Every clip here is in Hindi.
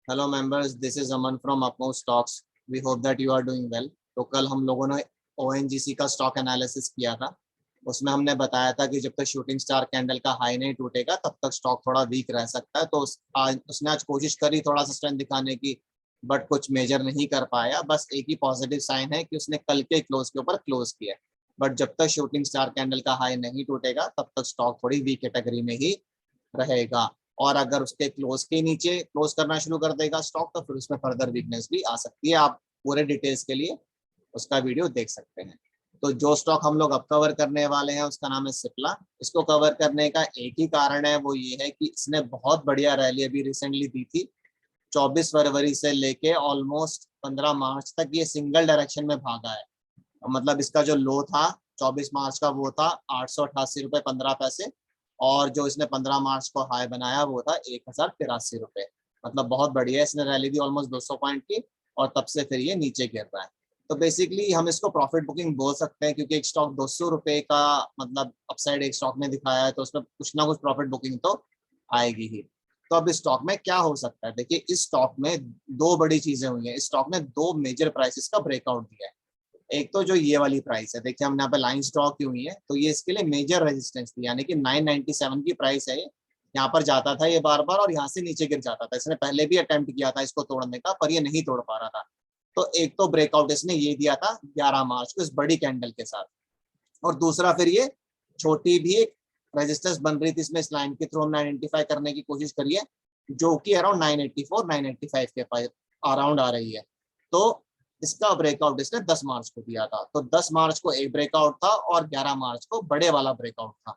Hello members, this is Aman from अपमो stocks. We hope that you are doing well. तो कल हम लोगों ने ओएनजीसी का स्टॉक एनालिसिस किया था। उसमें हमने बताया था कि जब तक शूटिंग स्टार कैंडल का हाई नहीं टूटेगा तब तक स्टॉक थोड़ा वीक रह सकता है। तो उसने आज कोशिश करी थोड़ा सा स्ट्रेंथ दिखाने की, बट कुछ मेजर नहीं कर पाया। बस एक ही पॉजिटिव साइन है कि उसने कल के क्लोज के ऊपर क्लोज किया। बट जब तक शूटिंग स्टार कैंडल का हाई नहीं टूटेगा तब तक स्टॉक थोड़ी वीक कैटेगरी में ही रहेगा। और अगर उसके क्लोज के नीचे क्लोज करना शुरू कर देगा स्टॉक तो फिर उसमें फर्दर वीकनेस भी आ सकती है। आप पूरे डिटेल्स के लिए उसका वीडियो देख सकते हैं। तो जो स्टॉक हम लोग अब कवर करने वाले हैं उसका नाम है सिप्ला। इसको कवर करने का एक ही कारण है, वो ये है कि इसने बहुत बढ़िया रैली अभी रिसेंटली दी थी। 24 फरवरी से लेके ऑलमोस्ट 15 मार्च तक ये सिंगल डायरेक्शन में भागा है। मतलब इसका जो लो था 24 मार्च का वो था 888 रुपये 15 पैसे, और जो इसने 15 मार्च को हाई बनाया वो था 1083 रुपये। मतलब बहुत बढ़िया, इसने रैली दी ऑलमोस्ट 200 पॉइंट की, और तब से फिर ये नीचे गिर रहा है। तो बेसिकली हम इसको प्रॉफिट बुकिंग बोल सकते हैं, क्योंकि एक स्टॉक 200 रुपये का मतलब अपसाइड एक स्टॉक ने दिखाया है, तो उसमें कुछ ना कुछ प्रॉफिट बुकिंग तो आएगी ही। तो अब इस स्टॉक में क्या हो सकता है, देखिए इस स्टॉक में दो बड़ी चीजें हुई हैं। इस स्टॉक ने दो मेजर प्राइसेस का ब्रेकआउट दिया है। एक तो जो ये वाली प्राइस है, देखिए हमने यहाँ पे लाइन स्टॉक की हुई है, तो ये इसके लिए मेजर रेजिस्टेंस थी, यानी कि 997 की प्राइस है ये। यहाँ पर जाता था ये बार बार और यहाँ से नीचे गिर जाता था। इसने पहले भी अटेम्प्ट किया था इसको तोड़ने का, पर ये नहीं तोड़ पा रहा था। तो एक तो ब्रेकआउट इसने ये दिया था 11 मार्च को इस बड़ी कैंडल के साथ, और दूसरा फिर ये छोटी भी एक रेजिस्टेंस बन रही थी इसमें, इस लाइन के थ्रू हमने आइडेंटिफाई करने की कोशिश करी है, जो कि अराउंड 984 985 के अराउंड आ रही है। तो इसका ब्रेकआउट इसने 10 मार्च को दिया था। तो 10 मार्च को एक ब्रेकआउट था और 11 मार्च को बड़े वाला ब्रेकआउट था।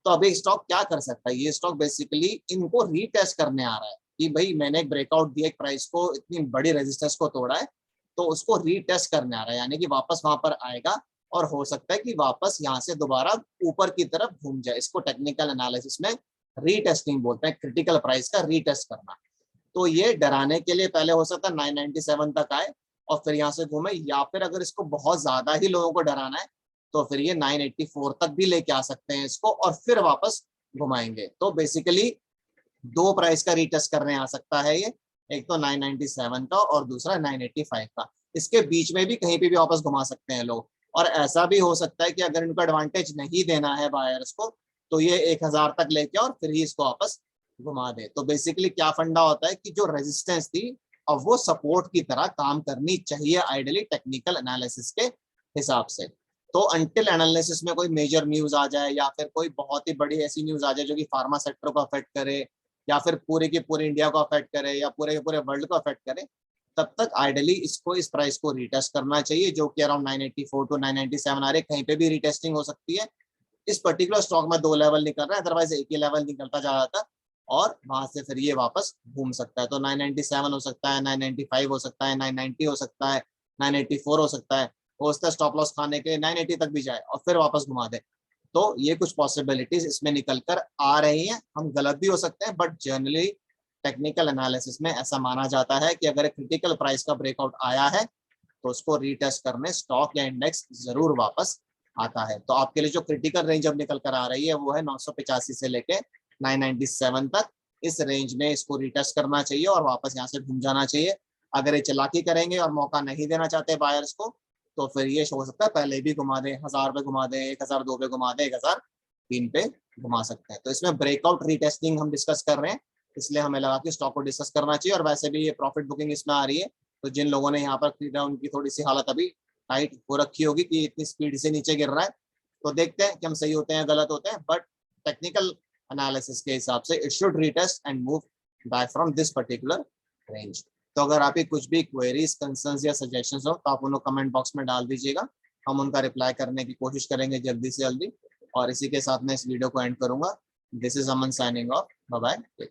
तो अभी स्टॉक क्या कर सकता है, ये स्टॉक बेसिकली इनको रीटेस्ट करने आ रहा है कि भाई मैंने एक ब्रेकआउट दिया, एक प्राइस को इतनी बड़ी रेजिस्टेंस को तोड़ा है, तो उसको रीटेस्ट करने आ रहा है, यानी कि वापस वहां पर आएगा और हो सकता है कि वापस यहाँ से दोबारा ऊपर की तरफ घूम जाए। इसको टेक्निकल एनालिसिस में रीटेस्टिंग बोलते हैं, क्रिटिकल प्राइस का रीटेस्ट करना। तो ये डराने के लिए पहले हो सकता है 997 तक आए और फिर यहाँ से घूमे, या फिर अगर इसको बहुत ज्यादा ही लोगों को डराना है तो फिर ये 984 तक भी लेके आ सकते हैं इसको, और फिर वापस घुमाएंगे। तो बेसिकली दो प्राइस का रीटेस्ट करने आ सकता है ये, एक तो 997 का और दूसरा 985 का। इसके बीच में भी कहीं पे भी वापस घुमा सकते हैं लोग। और ऐसा भी हो सकता है कि अगर इनको एडवांटेज नहीं देना है बायर्स को, तो ये 1000 तक लेके और फिर ही इसको वापस घुमा दे। तो बेसिकली क्या फंडा होता है कि जो रेजिस्टेंस थी अब वो सपोर्ट की तरह काम करनी चाहिए आइडियली टेक्निकल एनालिसिस के हिसाब से। तो अंटिल एनालिसिस में कोई मेजर न्यूज आ जाए या फिर कोई बहुत ही बड़ी ऐसी न्यूज आ जाए जो कि फार्मा सेक्टर को अफेक्ट करे, या फिर पूरे के पूरे इंडिया को अफेक्ट करे, या पूरे के पूरे वर्ल्ड को अफेक्ट करे, तब तक आइडियली इसको इस प्राइस को रीटेस्ट करना चाहिए, जो कि अराउंड 984 टू 997 आ रहे। कहीं पे भी रीटेस्टिंग हो सकती है। इस पर्टिकुलर स्टॉक में दो लेवल निकल रहा है, अदरवाइज एक ही लेवल निकलता जा रहा था, और वहां से फिर ये वापस घूम सकता है। तो 997 हो सकता है, 995 हो सकता है, 990 हो सकता है, 984 हो सकता है। हो सकता है स्टॉप लॉस खाने के 980 तक भी जाए और फिर वापस घुमा दे। तो ये कुछ पॉसिबिलिटीज इसमें निकल कर आ रही हैं। हम गलत भी हो सकते हैं, बट जनरली टेक्निकल एनालिसिस में ऐसा माना जाता है कि अगर क्रिटिकल प्राइस का ब्रेकआउट आया है तो उसको रीटेस्ट करने स्टॉक या इंडेक्स जरूर वापस आता है। तो आपके लिए जो क्रिटिकल रेंज अब निकल कर आ रही है वो है 985 से लेके 997 तक। इस रेंज में इसको रीटेस्ट करना चाहिए और वापस यहाँ से घूम जाना चाहिए। अगर ये चालाकी करेंगे और मौका नहीं देना चाहते बायर्स को, तो फिर ये हो सकता है पहले भी घुमा दे, 1000 पे घुमा दे, 1002 पे घुमा दे, 1003 पे घुमा सकते हैं। तो इसमें ब्रेकआउट रीटेस्टिंग हम डिस्कस कर रहे हैं, इसलिए हमें लगा कि स्टॉक को डिस्कस करना चाहिए। और वैसे भी ये प्रॉफिट बुकिंग इसमें आ रही है, तो जिन लोगों ने यहाँ पर खरीदा उनकी थोड़ी सी हालत अभी टाइट हो रखी होगी कि इतनी स्पीड से नीचे गिर रहा है। तो देखते हैं कि हम सही होते हैं गलत होते हैं, बट टेक्निकल एनालिसिस के हिसाब से it should retest and move back from this particular range. तो अगर आपकी कुछ भी क्वेरीज, कंसर्न्स या सजेशंस हो तो आप उनको कमेंट बॉक्स में डाल दीजिएगा, हम उनका रिप्लाई करने की कोशिश करेंगे जल्दी से जल्दी। और इसी के साथ मैं इस वीडियो को एंड करूंगा। This is Aman signing off, bye bye.